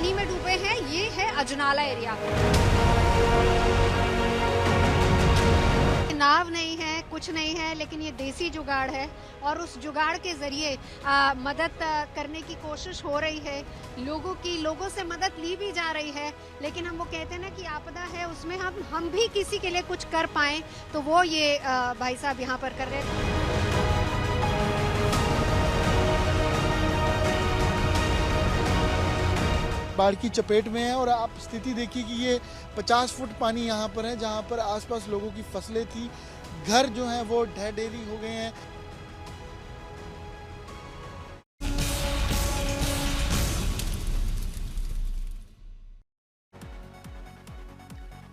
पानी में डूबे हैं, ये है अजनाला एरिया। नाव नहीं है, कुछ नहीं है, लेकिन ये देसी जुगाड़ है और उस जुगाड़ के जरिए मदद करने की कोशिश हो रही है। लोगों से मदद ली भी जा रही है, लेकिन हम वो कहते हैं ना कि आपदा है, उसमें हम भी किसी के लिए कुछ कर पाएं, तो वो ये भाई साहब यहाँ पर कर रहे हैं। बाढ़ की चपेट में है और आप स्थिति देखिए कि ये 50 फुट पानी यहाँ पर है, जहाँ पर आसपास लोगों की फसलें थी, घर जो हैं वो ढह ढेरी हो गए हैं।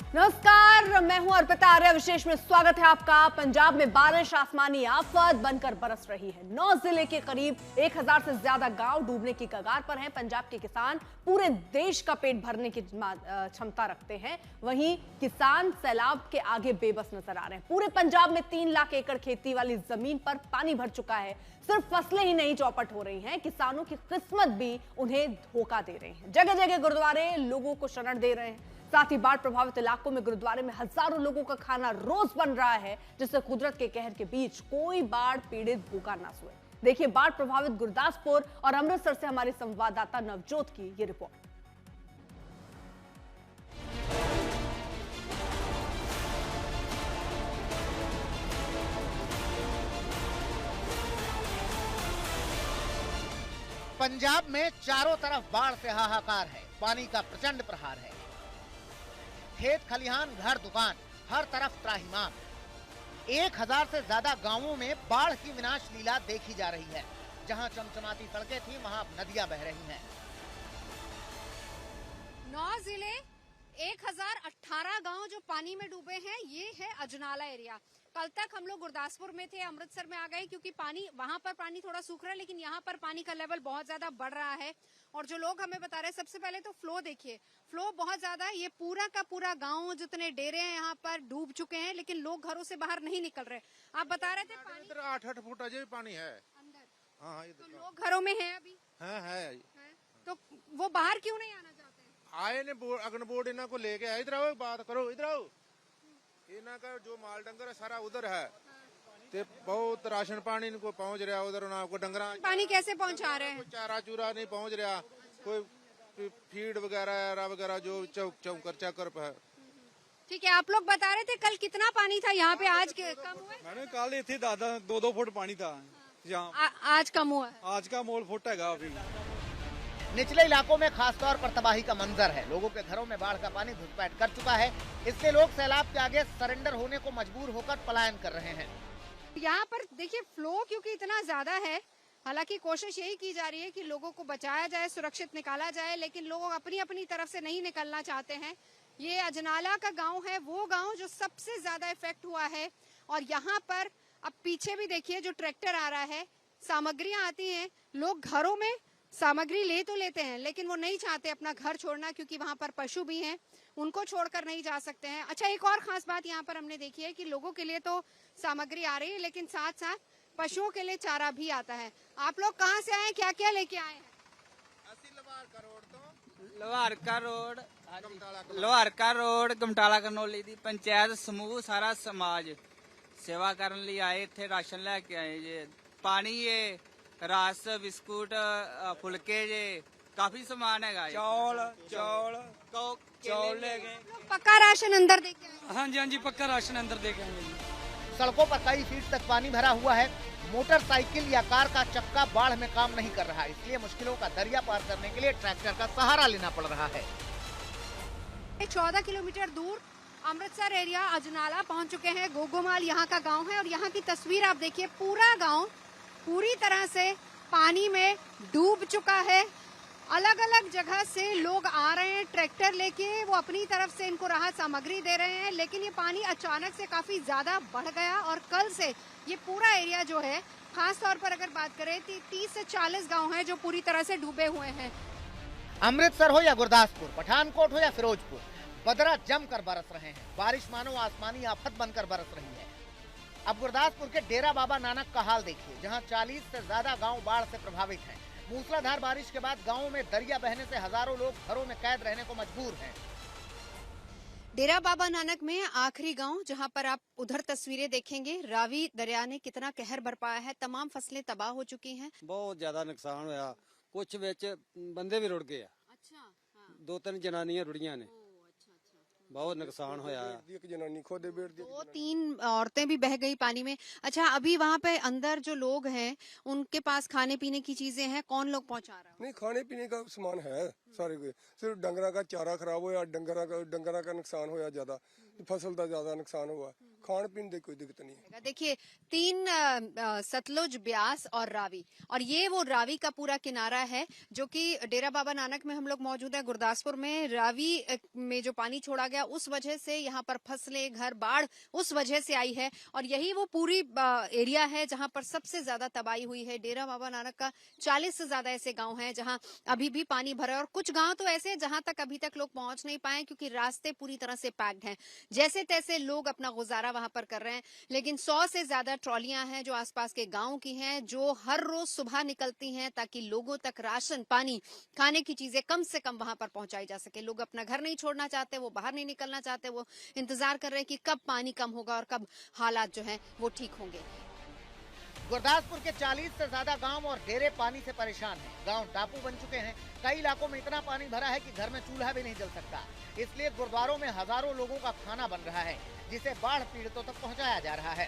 नमस्कार, मैं हूं अर्पिता आर्य। विशेष में स्वागत है आपका। पंजाब में बारिश आसमानी आफत बनकर बरस रही है। 9 जिले के करीब 1000 से ज्यादा गांव डूबने की कगार पर हैं। पंजाब के किसान पूरे देश का पेट भरने की क्षमता रखते हैं, वहीं किसान सैलाब के आगे बेबस नजर आ रहे हैं। पूरे पंजाब में 3 लाख एकड़ खेती वाली जमीन पर पानी भर चुका है। सिर्फ फसलें ही नहीं चौपट हो रही हैं, किसानों की किस्मत भी उन्हें धोखा दे रही है। जगह जगह गुरुद्वारे लोगों को शरण दे रहे हैं। साथ ही बाढ़ प्रभावित इलाकों में गुरुद्वारे में हजारों लोगों का खाना रोज बन रहा है, जिससे कुदरत के कहर के बीच कोई बाढ़ पीड़ित भूखा ना सोए। देखिए बाढ़ प्रभावित गुरदासपुर और अमृतसर से हमारे संवाददाता नवजोत की ये रिपोर्ट। पंजाब में चारों तरफ बाढ़ से हाहाकार है। पानी का प्रचंड प्रहार है। खेत खलिहान, घर, दुकान, हर तरफ त्राहिमाम। 1000 से ज्यादा गांवों में बाढ़ की विनाश लीला देखी जा रही है। जहां चमचमाती सड़कें थी, वहां अब नदियां बह रही हैं। 9 जिले, 1018 गांव जो पानी में डूबे हैं, ये है अजनाला एरिया। कल तक हम लोग गुरदासपुर में थे, अमृतसर में आ गए क्योंकि पानी वहां पर पानी थोड़ा सूख रहा है, लेकिन यहाँ पर पानी का लेवल बहुत ज्यादा बढ़ रहा है। और जो लोग हमें बता रहे हैं, सबसे पहले तो फ्लो देखिए, फ्लो बहुत ज्यादा है। ये पूरा का पूरा गांव, जितने डेरे हैं यहाँ पर डूब चुके हैं, लेकिन लोग घरों से बाहर नहीं निकल रहे। आप बता रहे थे पानी इधर 8-8 फुट अजय पानी है अंदर। हाँ, तो लोग घरों में हैं अभी है। तो वो बाहर क्यों नहीं आना चाहते हैं? आए ने अग्न बोर्ड इन्हों को लेके आए। इधर आओ, बात करो, इधर आओ। इन्हों का जो माल डंगर है सारा उधर है, ते बहुत राशन पानी इनको पहुंच रहा उधर। ना को डंगरा पानी कैसे पहुंचा रहे हैं? चारा चूरा नहीं पहुंच रहा, कोई फीड वगैरह जो चौकर चक्कर पे है। ठीक है, आप लोग बता रहे थे कल कितना पानी था यहाँ पे, आज कम हुआ है? मैंने कल इतने दादा 2-2 फुट पानी था यहाँ। आज कम हुआ है? आज का मोल फुट है अभी। निचले इलाकों में खासतौर पर तबाही का मंजर है। लोगों के घरों में बाढ़ का पानी घुसपैठ कर चुका है। इससे लोग सैलाब के आगे सरेंडर होने को मजबूर होकर पलायन कर रहे हैं। यहाँ पर देखिए फ्लो क्योंकि इतना ज्यादा है, हालांकि कोशिश यही की जा रही है कि लोगों को बचाया जाए, सुरक्षित निकाला जाए, लेकिन लोग अपनी अपनी तरफ से नहीं निकलना चाहते हैं। ये अजनाला का गांव है, वो गांव जो सबसे ज्यादा इफेक्ट हुआ है। और यहाँ पर अब पीछे भी देखिए जो ट्रैक्टर आ रहा है, सामग्रियां आती हैं, लोग घरों में सामग्री ले तो लेते हैं, लेकिन वो नहीं चाहते अपना घर छोड़ना, क्योंकि वहां पर पशु भी हैं, उनको छोड़कर नहीं जा सकते हैं। अच्छा, एक और खास बात यहाँ पर हमने देखी है कि लोगों के लिए तो सामग्री आ रही है, लेकिन साथ साथ पशुओं के लिए चारा भी आता है। आप लोग कहाँ से आए, क्या क्या लेके आए हैं? लोहार का रोड गमटाला करनौली दी पंचायत समूह सारा समाज सेवा करने लिए आए थे। राशन लेके आए जे, पानी ये रस बिस्कुट फुलके जे, काफी सामान है। चौल ले गए। पक्का राशन अंदर देके आए? हाँ जी, पक्का राशन अंदर दे गए। सड़कों पर कई फीट तक पानी भरा हुआ है। मोटरसाइकिल या कार का चक्का बाढ़ में काम नहीं कर रहा, इसलिए मुश्किलों का दरिया पार करने के लिए ट्रैक्टर का सहारा लेना पड़ रहा है। 14 किलोमीटर दूर अमृतसर एरिया अजनाला पहुंच चुके हैं। गोगोमाल यहाँ का गांव है और यहाँ की तस्वीर आप देखिए, पूरा गांव पूरी तरह से पानी में डूब चुका है। अलग अलग जगह से लोग आ रहे हैं ट्रैक्टर लेके, वो अपनी तरफ से इनको राहत सामग्री दे रहे हैं, लेकिन ये पानी अचानक से काफी ज्यादा बढ़ गया और कल से ये पूरा एरिया जो है, खास तौर पर अगर बात करें 30 से 40 गांव हैं जो पूरी तरह से डूबे हुए हैं। अमृतसर हो या गुरदासपुर, पठानकोट हो या फिरोजपुर, बदरा जमकर बरस रहे हैं। बारिश मानो आसमानी आफत बनकर बरस रही है। अब गुरदासपुर के डेरा बाबा नानक का हाल देखिए, जहां 40 से ज्यादा गांव बाढ़ से प्रभावित हैं। मूसलाधार बारिश के बाद गांवों में दरिया बहने से हजारों लोग घरों में कैद रहने को मजबूर हैं। डेरा बाबा नानक में आखिरी गांव, जहां पर आप उधर तस्वीरें देखेंगे, रावी दरिया ने कितना कहर बरपाया है। तमाम फसलें तबाह हो चुकी हैं। बहुत ज्यादा नुकसान होया, कुछ विच बंदे भी रुड़ गए। अच्छा, हाँ। 2-3 जनानियां रुड़ियां ने, बहुत नुकसान होया। एक जनानी खुद बेड़ दी, 2-3 औरतें भी बह गई पानी में। अच्छा, अभी वहाँ पे अंदर जो लोग हैं उनके पास खाने पीने की चीजें हैं, कौन लोग पहुँचा रहा है? नहीं खाने पीने का सामान है सारे, सिर्फ डंगरा का चारा खराब होया, डंगरा का नुकसान होया ज्यादा, फसल का ज्यादा नुकसान हुआ, खान पीने की कोई दिक्कत नहीं है। देखिए 3 सतलुज, ब्यास और रावी, और ये वो रावी का पूरा किनारा है जो कि डेरा बाबा नानक में हम लोग मौजूद है। गुरदासपुर में रावी में जो पानी छोड़ा गया उस वजह से यहाँ पर फसलें, घर, बाढ़ उस वजह से आई है, और यही वो पूरी एरिया है जहाँ पर सबसे ज्यादा तबाही हुई है। डेरा बाबा नानक का 40 से ज्यादा ऐसे गाँव हैं जहाँ अभी भी पानी भरा है, और कुछ गाँव तो ऐसे हैं जहाँ तक अभी तक लोग पहुंच नहीं पाए क्योंकि रास्ते पूरी तरह से पैक्ड हैं। जैसे तैसे लोग अपना गुजारा वहां पर कर रहे हैं, लेकिन 100 से ज्यादा ट्रॉलियां हैं जो आसपास के गांव की हैं, जो हर रोज सुबह निकलती हैं ताकि लोगों तक राशन, पानी, खाने की चीजें कम से कम वहां पर पहुंचाई जा सके। लोग अपना घर नहीं छोड़ना चाहते, वो बाहर नहीं निकलना चाहते, वो इंतजार कर रहे हैं कि कब पानी कम होगा और कब हालात जो है वो ठीक होंगे। गुरदासपुर के 40 से ज्यादा गांव और डेरे पानी से परेशान हैं। गांव टापू बन चुके हैं। कई इलाकों में इतना पानी भरा है कि घर में चूल्हा भी नहीं जल सकता। इसलिए गुरुद्वारों में हजारों लोगों का खाना बन रहा है, जिसे बाढ़ पीड़ितों तक पहुंचाया जा रहा है।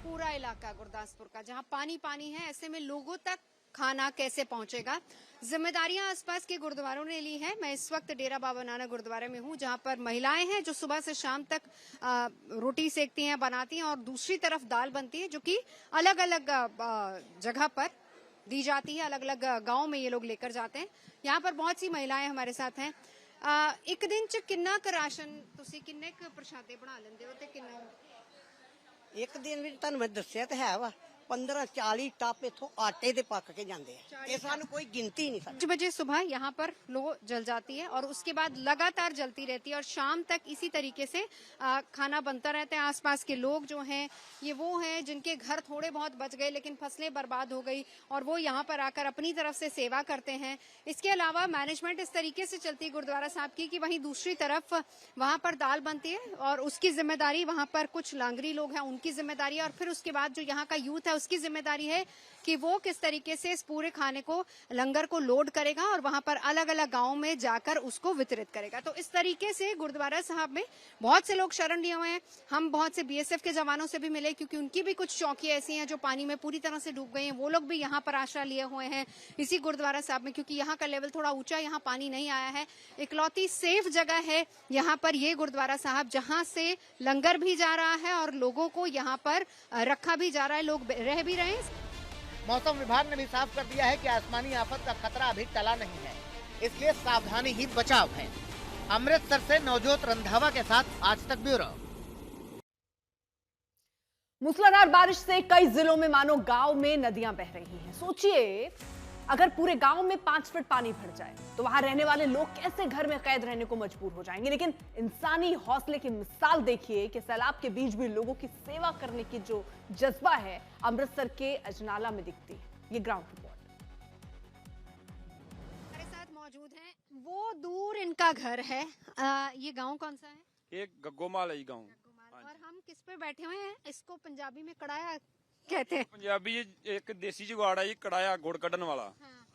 पूरा इलाका गुरदासपुर का जहां पानी पानी है, ऐसे में लोगों तक खाना कैसे पहुंचेगा? जिम्मेदारियां आसपास के गुरुद्वारों ने ली है। मैं इस वक्त डेरा बाबा नानक गुरुद्वारे में हूं, जहां पर महिलाएं हैं जो सुबह से शाम तक रोटी सेकती हैं, बनाती हैं, और दूसरी तरफ दाल बनती है जो कि अलग अलग जगह पर दी जाती है। अलग अलग गांव में ये लोग लेकर जाते हैं। यहाँ पर बहुत सी महिलाएं हमारे साथ हैं। एक दिन च किन्ना क राशन तुसी किन्ने क प्रशादे बना लेंदे हो ते किन्ना? एक दिन भी ਤੁਹਾਨੂੰ ਮੈਂ ਦੱਸਿਆ ਤਾਂ ਹੈ ਵਾ 15-40 टप इथों आटे दे पक के जाते हैं। ये सानू कोई गिनती नहीं। 5 बजे सुबह यहाँ पर लो जल जाती है और उसके बाद लगातार जलती रहती है और शाम तक इसी तरीके से खाना बनता रहता है। आसपास के लोग जो हैं ये वो हैं जिनके घर थोड़े बहुत बच गए लेकिन फसलें बर्बाद हो गई और वो यहाँ पर आकर अपनी तरफ से सेवा करते हैं। इसके अलावा मैनेजमेंट इस तरीके से चलती है गुरुद्वारा साहब की कि वहीं दूसरी तरफ वहाँ पर दाल बनती है और उसकी जिम्मेदारी वहाँ पर कुछ लांगरी लोग हैं उनकी जिम्मेदारी है और फिर उसके बाद जो यहाँ का यूथ है उसकी जिम्मेदारी है कि वो किस तरीके से इस पूरे खाने को, लंगर को लोड करेगा और वहां पर अलग अलग गांवों में जाकर उसको वितरित करेगा। तो इस तरीके से गुरुद्वारा साहब में बहुत से लोग शरण लिए हुए हैं। हम बहुत से बीएसएफ के जवानों से भी मिले क्योंकि उनकी भी कुछ चौकियां ऐसी हैं जो पानी में पूरी तरह से डूब गई हैं। वो लोग भी यहाँ पर आश्रय लिए हुए हैं इसी गुरुद्वारा साहब में, क्योंकि यहाँ का लेवल थोड़ा ऊंचा, यहाँ पानी नहीं आया है। इकलौती सेफ जगह है यहाँ पर ये गुरुद्वारा साहब, जहाँ से लंगर भी जा रहा है और लोगों को यहाँ पर रखा भी जा रहा है, लोग रह भी रहे हैं। मौसम विभाग ने भी साफ कर दिया है कि आसमानी आफत का खतरा अभी टला नहीं है, इसलिए सावधानी ही बचाव है। अमृतसर से नवजोत रंधावा के साथ आज तक ब्यूरो। मूसलाधार बारिश से कई जिलों में मानो गांव में नदियां बह रही हैं। सोचिए अगर पूरे गांव में 5 फीट पानी भर जाए तो वहां रहने वाले लोग कैसे घर में कैद रहने को मजबूर हो जाएंगे। लेकिन इंसानी हौसले की मिसाल देखिए कि सैलाब के बीच भी लोगों की सेवा करने की जो जज्बा है अमृतसर के अजनाला में दिखती है। ये ग्राउंड रिपोर्ट हमारे साथ मौजूद है, वो दूर इनका घर है। ये गांव कौन सा है? एक गग्गोमाल है गाँव। और हम किस पे बैठे हुए हैं? इसको पंजाबी में कड़ाया कहते हैं। ਪੰਜਾਬੀ ਇੱਕ ਦੇਸੀ ਜੁਗਾੜ ਹੈ ਜੀ, ਕੜਾਇਆ ਗੁੜ ਕੱਢਣ ਵਾਲਾ।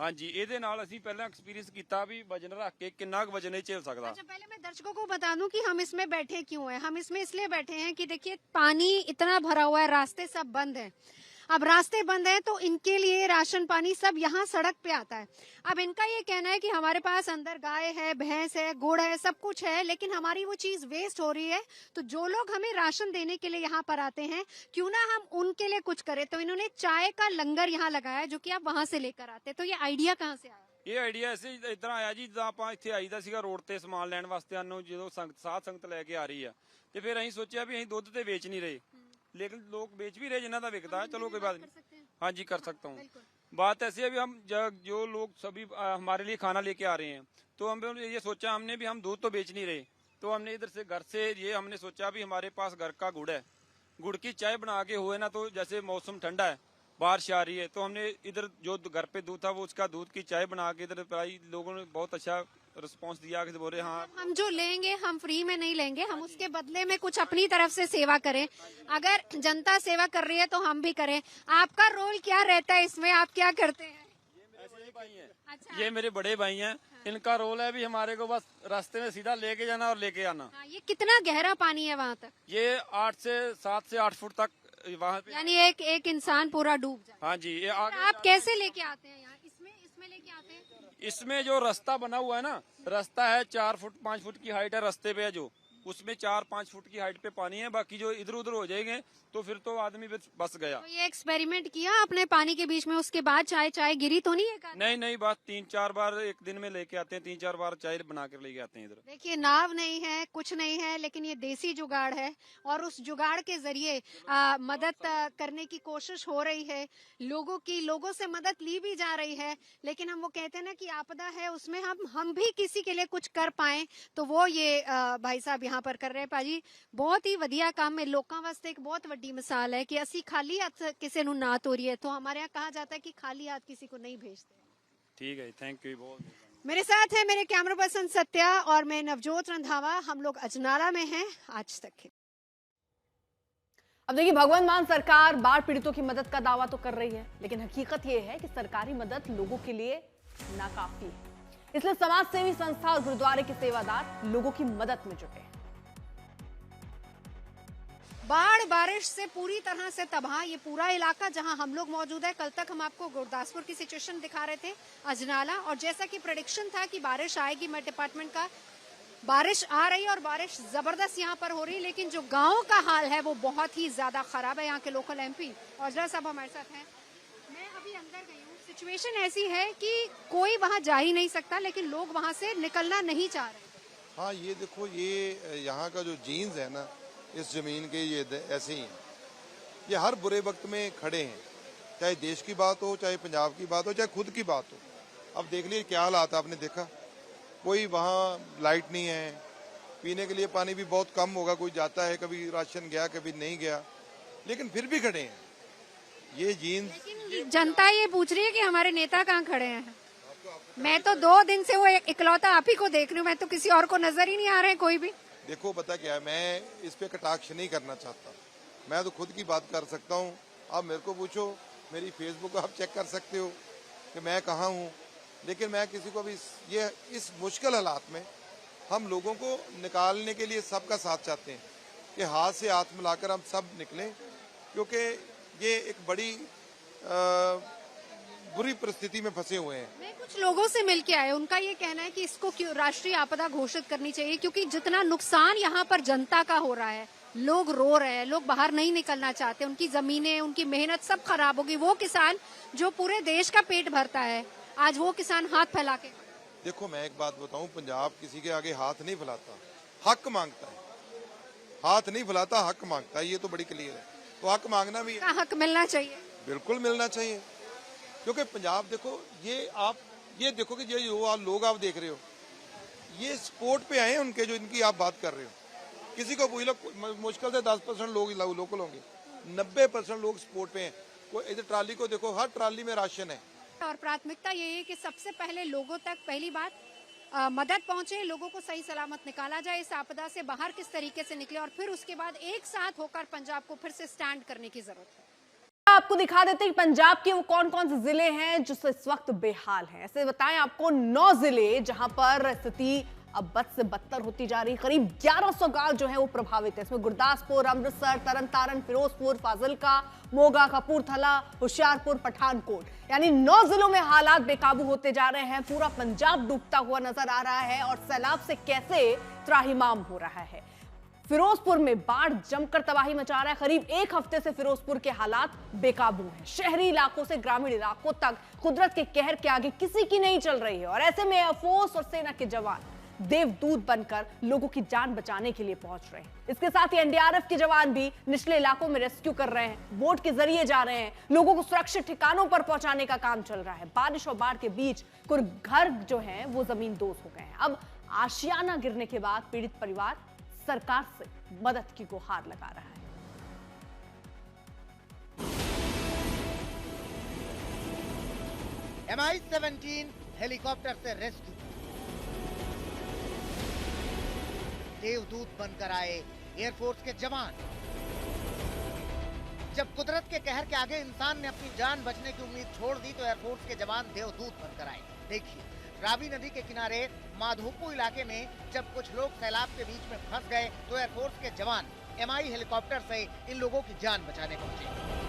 ਹਾਂਜੀ, ਇਹਦੇ ਨਾਲ ਅਸੀਂ ਪਹਿਲਾਂ ਐਕਸਪੀਰੀਅੰਸ ਕੀਤਾ ਵੀ ਵਜਨ ਰੱਖ ਕੇ ਕਿੰਨਾ ਕੁ ਵਜਨ ਇਹ ਝੇਲ ਸਕਦਾ। अच्छा, पहले मैं दर्शकों को बता दूं कि हम इसमें बैठे क्यों हैं। हम इसमें इसलिए बैठे हैं कि देखिए पानी इतना भरा हुआ है, रास्ते सब बंद हैं। अब रास्ते बंद हैं तो इनके लिए राशन पानी सब यहाँ सड़क पे आता है। अब इनका ये कहना है कि हमारे पास अंदर गाय है, भैंस है, गुड़ है, सब कुछ है, लेकिन हमारी वो चीज वेस्ट हो रही है। तो जो लोग हमें राशन देने के लिए यहाँ पर आते हैं, क्यों ना हम उनके लिए कुछ करें। तो इन्होंने चाय का लंगर यहाँ लगाया जो कि आप वहां से लेकर आते। तो ये आइडिया कहाँ से आया? ਇਹ ਆਈਡੀਆ ਐਸੇ ਇਦਾਂ ਆਇਆ ਜੀ, ਜਿੱਦਾਂ ਆਪਾਂ ਇੱਥੇ ਆਈਦਾ ਸੀਗਾ ਰੋਡ ਤੇ ਸਮਾਨ ਲੈਣ ਵਾਸਤੇ, ਸਾਨੂੰ ਜਦੋਂ ਸਾਧ ਸੰਗਤ ਲੈ ਕੇ ਆ ਰਹੀ ਆ ਤੇ ਫਿਰ ਅਸੀਂ ਸੋਚਿਆ ਵੀ ਅਸੀਂ ਦੁੱਧ ਤੇ ਵੇਚ ਨਹੀਂ ਰਹੇ, लेकिन लोग बेच भी रहे जिन्ना का बिकता है। चलो कोई बात नहीं, हाँ जी कर सकता हूँ। बात ऐसी है भी हम जो लोग सभी हमारे लिए खाना लेके आ रहे हैं तो हम ये सोचा हमने भी हम दूध तो बेच नहीं रहे, तो हमने इधर से घर से ये हमने सोचा भी हमारे पास घर का गुड़ है, गुड़ की चाय बना के हुए ना, तो जैसे मौसम ठंडा है बारिश आ रही है, तो हमने इधर जो घर पे दूध था वो उसका दूध की चाय बना के इधर पिलाई। लोगों ने बहुत अच्छा रिस्पांस दिया कि बोले हाँ हम जो लेंगे हम फ्री में नहीं लेंगे, हम उसके बदले में कुछ अपनी तरफ से सेवा करें। अगर जनता सेवा कर रही है तो हम भी करें। आपका रोल क्या रहता है इसमें, आप क्या करते हैं? अच्छा। ये मेरे बड़े भाई हैं, इनका रोल है भी हमारे को बस रास्ते में सीधा लेके जाना और लेके आना। हाँ, ये कितना गहरा पानी है वहाँ तक? ये 7 से 8 फुट तक वहाँ पे, यानी एक इंसान पूरा डूब जाए। हाँ जी। ये आप कैसे लेके आते हैं यहाँ? इसमें लेके आते हैं? इसमें जो रास्ता बना हुआ है ना, रास्ता है 4 फुट 5 फुट की हाइट है रास्ते पे है, जो उसमें 4-5 फुट की हाइट पे पानी है। बाकी जो इधर उधर हो जाएंगे तो फिर तो आदमी बस गया। तो ये एक्सपेरिमेंट किया आपने पानी के बीच में, उसके बाद चाय गिरी तो नहीं है? नहीं, बस 3-4 बार एक दिन में लेके आते हैं, 3-4 बार चाय बना कर लेके आते हैं इधर। देखिए, नाव नहीं है, कुछ नहीं है, लेकिन ये देसी जुगाड़ है और उस जुगाड़ के जरिए मदद करने की कोशिश हो रही है। लोगों से मदद ली भी जा रही है, लेकिन हम वो कहते हैं ना कि आपदा है, उसमें हम भी किसी के लिए कुछ कर पाए, तो वो ये भाई साहब यहाँ पर कर रहे हैं। पाजी, बहुत ही वधिया काम है। लोगों वास्ते एक बहुत बड़ी मिसाल है कि असी खाली हाथ किसी को ना तोड़िए। तो हमारे यहाँ कहा जाता है कि खाली हाथ किसी को नहीं भेजते। ठीक है, थैंक यू बहुत। मेरे साथ है मेरे कैमरा पर्सन सत्या और मैं नवजोत रंधावा। हम लोग अजनाला में हैं आज तक। अब देखिए, भगवंत मान सरकार बाढ़ पीड़ितों की मदद का दावा तो कर रही है, लेकिन हकीकत यह है कि सरकारी मदद लोगों के लिए नाकाफी है। इसलिए समाज सेवी संस्था और गुरुद्वारे के सेवादार लोगों की मदद में जुटे हैं। बाढ़ बारिश से पूरी तरह से तबाह ये पूरा इलाका जहां हम लोग मौजूद है। कल तक हम आपको गुरदासपुर की सिचुएशन दिखा रहे थे, अजनाला, और जैसा कि प्रेडिक्शन था कि बारिश आएगी, मेट डिपार्टमेंट का, बारिश आ रही है और बारिश जबरदस्त यहाँ पर हो रही है। लेकिन जो गाँव का हाल है वो बहुत ही ज्यादा खराब है। यहाँ के लोकल MP औजला साहब हमारे साथ हैं। मैं अभी अंदर गई हूँ, सिचुएशन ऐसी है कि कोई वहाँ जा ही नहीं सकता, लेकिन लोग वहाँ से निकलना नहीं चाह रहे। हाँ, ये देखो, ये यहाँ का जो जीन्स है ना इस जमीन के, ये ऐसे ही हैं। ये हर बुरे वक्त में खड़े हैं, चाहे देश की बात हो, चाहे पंजाब की बात हो, चाहे खुद की बात हो। अब देख लीजिए क्या हालात, आपने देखा, कोई वहाँ लाइट नहीं है, पीने के लिए पानी भी बहुत कम होगा, कोई जाता है, कभी राशन गया कभी नहीं गया, लेकिन फिर भी खड़े हैं। ये जीन्स, लेकिन जनता ये पूछ रही है कि हमारे नेता कहाँ खड़े हैं। मैं तो 2 दिन से वो इकलौता आप ही को देख रही हूँ, मैं तो किसी और को नजर ही नहीं आ रहे हैं कोई भी। देखो पता क्या है, मैं इस पे कटाक्ष नहीं करना चाहता, मैं तो खुद की बात कर सकता हूँ। आप मेरे को पूछो, मेरी फेसबुक आप चेक कर सकते हो कि मैं कहाँ हूँ, लेकिन मैं किसी को भी इस मुश्किल हालात में हम लोगों को निकालने के लिए सबका साथ चाहते हैं कि हाथ से हाथ मिलाकर हम सब निकलें, क्योंकि ये एक बड़ी बुरी परिस्थिति में फंसे हुए हैं। मैं कुछ लोगों से मिलके आए, उनका ये कहना है कि इसको क्यों राष्ट्रीय आपदा घोषित करनी चाहिए, क्योंकि जितना नुकसान यहाँ पर जनता का हो रहा है, लोग रो रहे हैं, लोग बाहर नहीं निकलना चाहते, उनकी जमीनें, उनकी मेहनत सब खराब होगी। वो किसान जो पूरे देश का पेट भरता है, आज वो किसान हाथ फैला के। देखो मैं एक बात बताऊं, पंजाब किसी के आगे हाथ नहीं फैलाता, हक मांगता है। हाथ नहीं फैलाता, हक मांगता है, ये तो बड़ी क्लियर है। तो हक मांगना भी हक मिलना चाहिए, बिल्कुल मिलना चाहिए। क्योंकि पंजाब देखो, ये देखो कि ये जो लोग आप देख रहे हो, ये सपोर्ट पे आए हैं उनके, जो इनकी आप बात कर रहे हो। किसी को पूछ लो, मुश्किल से 10% लोग लोकल होंगे, 90% लोग सपोर्ट पे हैं। कोई इधर ट्राली को देखो, हर ट्राली में राशन है। और प्राथमिकता यही है कि सबसे पहले लोगों तक पहली बात मदद पहुंचे, लोगों को सही सलामत निकाला जाए, इस आपदा से बाहर किस तरीके से निकले, और फिर उसके बाद एक साथ होकर पंजाब को फिर से स्टैंड करने की जरूरत है। आपको दिखा देते हैं कि पंजाब के वो कौन कौन से जिले हैं जो इस वक्त बेहाल हैं। ऐसे बताएं आपको 9 जिले जहां पर स्थिति अब बद से बदतर होती जा रही। करीब 1100 गांव जो है वो प्रभावित है। इसमें गुरदासपुर, अमृतसर, तरन तारण, फिरोजपुर, फाजिलका, मोगा, कपूरथला, होशियारपुर, पठानकोट, यानी 9 जिलों में हालात बेकाबू होते जा रहे हैं। पूरा पंजाब डूबता हुआ नजर आ रहा है और सैलाब से कैसे त्राहिमाम हो रहा है। फिरोजपुर में बाढ़ जमकर तबाही मचा रहा है। करीब 1 हफ्ते से फिरोजपुर के हालात बेकाबू हैं। शहरी इलाकों से ग्रामीण इलाकों तक कुदरत के कहर के आगे किसी की नहीं चल रही है और ऐसे में एयरफोर्स और सेना के जवान देवदूत बनकर लोगों की जान बचाने के लिए पहुंच रहे हैं। इसके साथ ही एनडीआरएफ के जवान भी निचले इलाकों में रेस्क्यू कर रहे हैं, बोट के जरिए जा रहे हैं, लोगों को सुरक्षित ठिकानों पर पहुंचाने का काम चल रहा है। बारिश और बाढ़ के बीच कुछ घर जो हैं वो जमींदोज हो गए हैं। अब आशियाना गिरने के बाद पीड़ित परिवार सरकार से मदद की गुहार लगा रहा है। MI-17 हेलीकॉप्टर से रेस्क्यू। देवदूत बनकर आए एयरफोर्स के जवान। जब कुदरत के कहर के आगे इंसान ने अपनी जान बचने की उम्मीद छोड़ दी तो एयरफोर्स के जवान देवदूत बनकर आए। देखिए, रावी नदी के किनारे माधोपुर इलाके में जब कुछ लोग सैलाब के बीच में फंस गए तो एयरफोर्स के जवान MI हेलीकॉप्टर से इन लोगों की जान बचाने पहुंचे।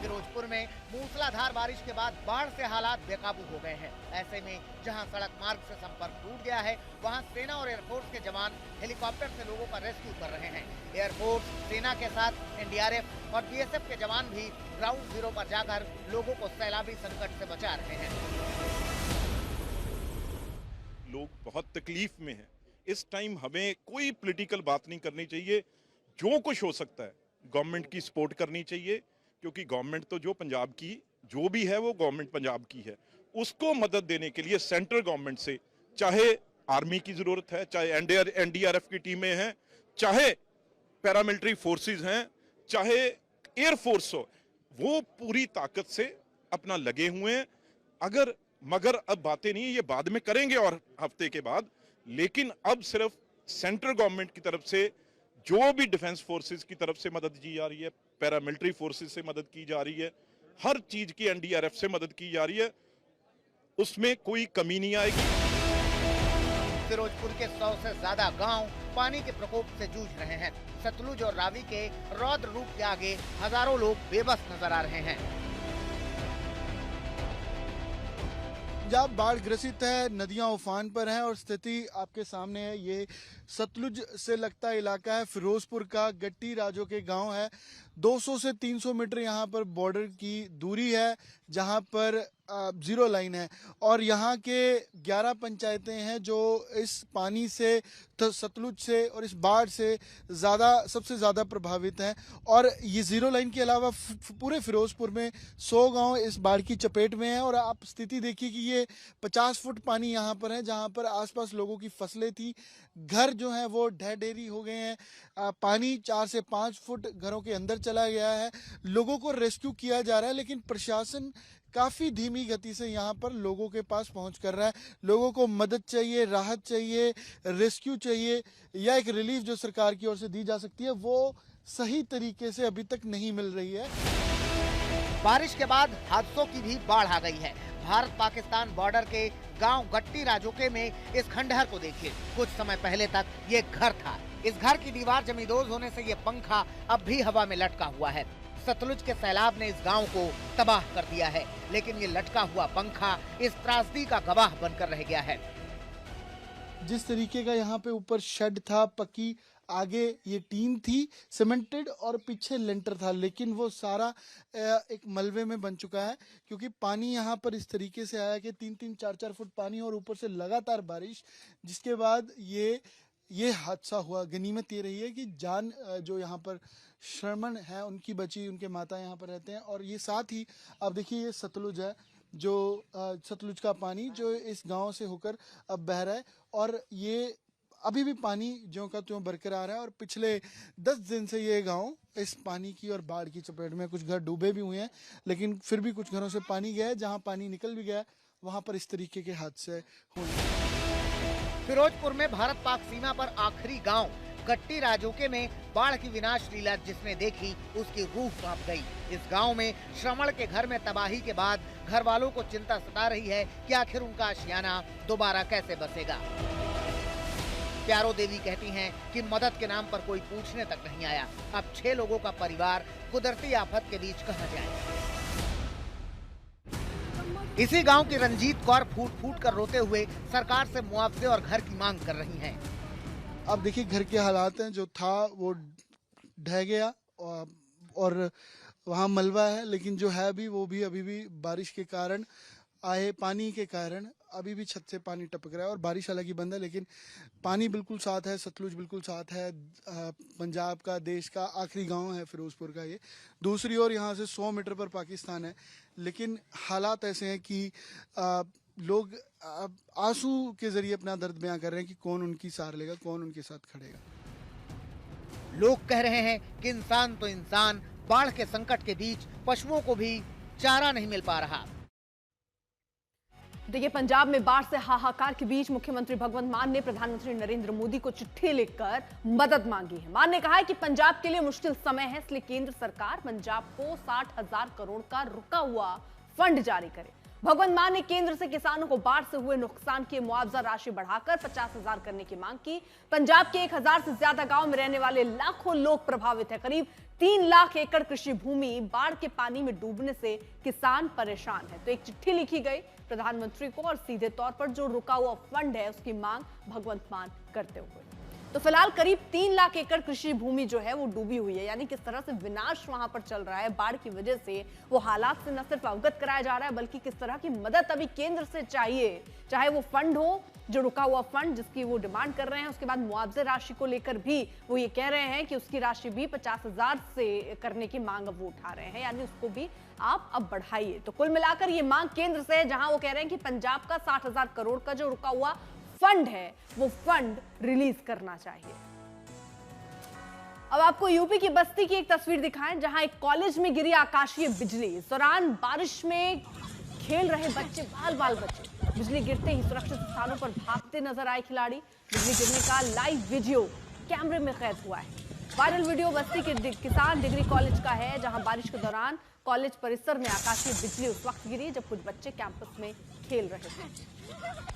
फिरोजपुर में मूसलाधार बारिश के बाद बाढ़ से हालात बेकाबू हो गए हैं। ऐसे में जहां सड़क मार्ग से संपर्क टूट गया है, वहां सेना और एयरफोर्स के जवान हेलीकॉप्टर से लोगों का रेस्क्यू कर रहे हैं। एयरफोर्स, सेना के साथ NDRF और BSF के जवान भी ग्राउंड जीरो पर जाकर लोगों को सैलाबी संकट से बचा रहे हैं। लोग बहुत तकलीफ में हैं। इस टाइम हमें कोई पॉलिटिकल बात नहीं करनी चाहिए। जो कुछ हो सकता है गवर्नमेंट की सपोर्ट करनी चाहिए, क्योंकि गवर्नमेंट तो जो पंजाब की जो भी है वो गवर्नमेंट पंजाब की है। उसको मदद देने के लिए सेंट्रल गवर्नमेंट से चाहे आर्मी की जरूरत है, चाहे NDRF की टीमें हैं, चाहे पैरामिलिट्री फोर्सेस हैं, चाहे एयरफोर्स हो, वो पूरी ताकत से अपना लगे हुए हैं। मगर अब बातें नहीं, ये बाद में करेंगे और हफ्ते के बाद, लेकिन अब सिर्फ सेंट्रल गवर्नमेंट की तरफ से जो भी डिफेंस फोर्सेस की तरफ से मदद की जा रही है, पैरामिलिट्री फोर्सेस से मदद की जा रही है, हर चीज की NDRF से मदद की जा रही है, उसमें कोई कमी नहीं आएगी। फिरोजपुर के 100 से ज्यादा गांव पानी के प्रकोप से जूझ रहे हैं। सतलुज और रावी के रौद्र रूप के आगे हजारों लोग बेबस नजर आ रहे हैं। पंजाब बाढ़ ग्रसित है, नदियां उफान पर हैं और स्थिति आपके सामने है। ये सतलुज से लगता इलाका है, फिरोजपुर का गट्टी राजो के गांव है। 200 से 300 मीटर यहाँ पर बॉर्डर की दूरी है, जहाँ पर जीरो लाइन है और यहाँ के 11 पंचायतें हैं जो इस पानी से, सतलुज से और इस बाढ़ से सबसे ज़्यादा प्रभावित हैं। और ये जीरो लाइन के अलावा पूरे फिरोजपुर में 100 गांव इस बाढ़ की चपेट में हैं। और आप स्थिति देखिए कि ये 50 फुट पानी यहाँ पर है, जहाँ पर आसपास लोगों की फसलें थी, घर जो हैं वो ढह ढेरी हो गए हैं। पानी 4 से 5 फुट घरों के अंदर चला गया है। लोगों को रेस्क्यू किया जा रहा है, लेकिन प्रशासन काफ़ी धीमी गति से यहाँ पर लोगों के पास पहुँच कर रहा है। लोगों को मदद चाहिए, राहत चाहिए, रेस्क्यू चाहिए या एक रिलीफ जो सरकार की ओर से दी जा सकती है, वो सही तरीके से अभी तक नहीं मिल रही है। बारिश के बाद हादसों की भी बाढ़ आ गई है। भारत पाकिस्तान बॉर्डर के गांव गट्टी राजोके में इस खंडहर को देखिए। कुछ समय पहले तक ये घर था। इस घर की दीवार जमींदोज होने से ये पंखा अब भी हवा में लटका हुआ है। सतलुज के सैलाब ने इस गांव को तबाह कर दिया है, लेकिन ये लटका हुआ पंखा इस त्रासदी का गवाह बनकर रह गया है। जिस तरीके का यहाँ पे ऊपर शेड था पक्की, आगे ये टीन थी सीमेंटेड और पीछे लेंटर था, लेकिन वो सारा एक मलबे में बन चुका है, क्योंकि पानी यहाँ पर इस तरीके से आया कि 3-3, 4-4 फुट पानी और ऊपर से लगातार बारिश, जिसके बाद ये हादसा हुआ। गनीमत ये रही है कि जान जो यहाँ पर श्रमण है उनकी बची, उनके माता यहाँ पर रहते हैं। और ये साथ ही अब देखिए ये सतलुज है, जो सतलुज का पानी जो इस गांव से होकर अब बह रहा है और ये अभी भी पानी ज्यों का त्यों बरकरार है। और पिछले 10 दिन से ये गांव इस पानी की और बाढ़ की चपेट में, कुछ घर डूबे भी हुए हैं, लेकिन फिर भी कुछ घरों से पानी गया है। जहां पानी निकल भी गया वहां पर इस तरीके के हादसे हुए। फिरोजपुर में भारत पाक सीमा पर आखिरी गांव गट्टी राजोके में बाढ़ की विनाश लीला जिसने देखी उसकी रूह कांप गई। इस गांव में श्रमण के घर में तबाही के बाद घर वालों को चिंता सता रही है कि आखिर उनका आशियाना दोबारा कैसे बसेगा। प्यारो देवी कहती हैं कि मदद के नाम पर कोई पूछने तक नहीं आया। अब 6 लोगों का परिवार कुदरती आफत के बीच कहां जाए। इसी गांव की रंजीत कौर फूट फूट कर रोते हुए सरकार से मुआवजे और घर की मांग कर रही हैं। अब देखिए घर के हालात हैं, जो था वो ढह गया और वहाँ मलबा है, लेकिन जो है भी वो भी अभी भी बारिश के कारण आए पानी के कारण अभी भी छत से पानी टपक रहा है। और बारिश हालांकि बंद है, लेकिन पानी बिल्कुल साथ है, सतलुज बिल्कुल साथ है। पंजाब का, देश का आखिरी गांव है फिरोजपुर का ये। दूसरी ओर यहाँ से 100 मीटर पर पाकिस्तान है, लेकिन हालात ऐसे हैं कि लोग आंसू के जरिए अपना दर्द बयां कर रहे हैं कि कौन उनकी सार लेगा, कौन उनके साथ खड़ेगा। लोग कह रहे हैं कि इंसान तो इंसान, बाढ़ के संकट के बीच पशुओं को भी चारा नहीं मिल पा रहा। देखिए, पंजाब में बाढ़ से हाहाकार के बीच मुख्यमंत्री भगवंत मान ने प्रधानमंत्री नरेंद्र मोदी को चिट्ठी लिखकर मदद मांगी है। मान ने कहा है कि पंजाब के लिए मुश्किल समय है, इसलिए केंद्र सरकार पंजाब को 60,000 करोड़ का रुका हुआ फंड जारी करे। भगवंत मान ने केंद्र से किसानों को बाढ़ से हुए नुकसान की मुआवजा राशि बढ़ाकर 50,000 करने की मांग की। पंजाब के 1,000 से ज्यादा गांव में रहने वाले लाखों लोग प्रभावित है। करीब 3 लाख एकड़ कृषि भूमि बाढ़ के पानी में डूबने से किसान परेशान है। तो एक चिट्ठी लिखी गई प्रधानमंत्री को और सीधे तौर पर जो रुका हुआ फंड है उसकी मांग भगवंत मान करते हुए। तो फिलहाल करीब 3 लाख एकड़ कृषि भूमि जो है वो डूबी हुई है, यानी किस तरह से विनाश वहां पर चल रहा है बाढ़ की वजह से। वो हालात से न सिर्फ अवगत कराया जा रहा है बल्कि किस तरह की मदद अभी केंद्र से चाहिए, चाहे वो फंड हो जो रुका हुआ फंड जिसकी वो डिमांड कर रहे हैं, उसके बाद मुआवजे राशि को लेकर भी वो ये कह रहे हैं कि उसकी राशि भी 50,000 से करने की मांग अब वो उठा रहे हैं, यानी उसको भी आप अब बढ़ाइए। तो कुल मिलाकर ये मांग केंद्र से है, जहां वो कह रहे हैं कि पंजाब का 60,000 करोड़ का जो रुका हुआ फंड है वो फंड रिलीज करना चाहिए। अब आपको यूपी की बस्ती की एक तस्वीर दिखाएं, जहां एक कॉलेज में गिरी आकाशीय बिजली। इस दौरान बारिश में खेल रहे बच्चे, बाल बच्चे, बिजली गिरते ही सुरक्षित स्थानों पर भागते नजर आए खिलाड़ी। बिजली गिरने का लाइव वीडियो कैमरे में कैद हुआ है। वायरल वीडियो बस्ती के किसान डिग्री कॉलेज का है, जहां बारिश के दौरान कॉलेज परिसर में आकाशीय बिजली उस वक्त गिरी जब कुछ बच्चे कैंपस में खेल रहे थे।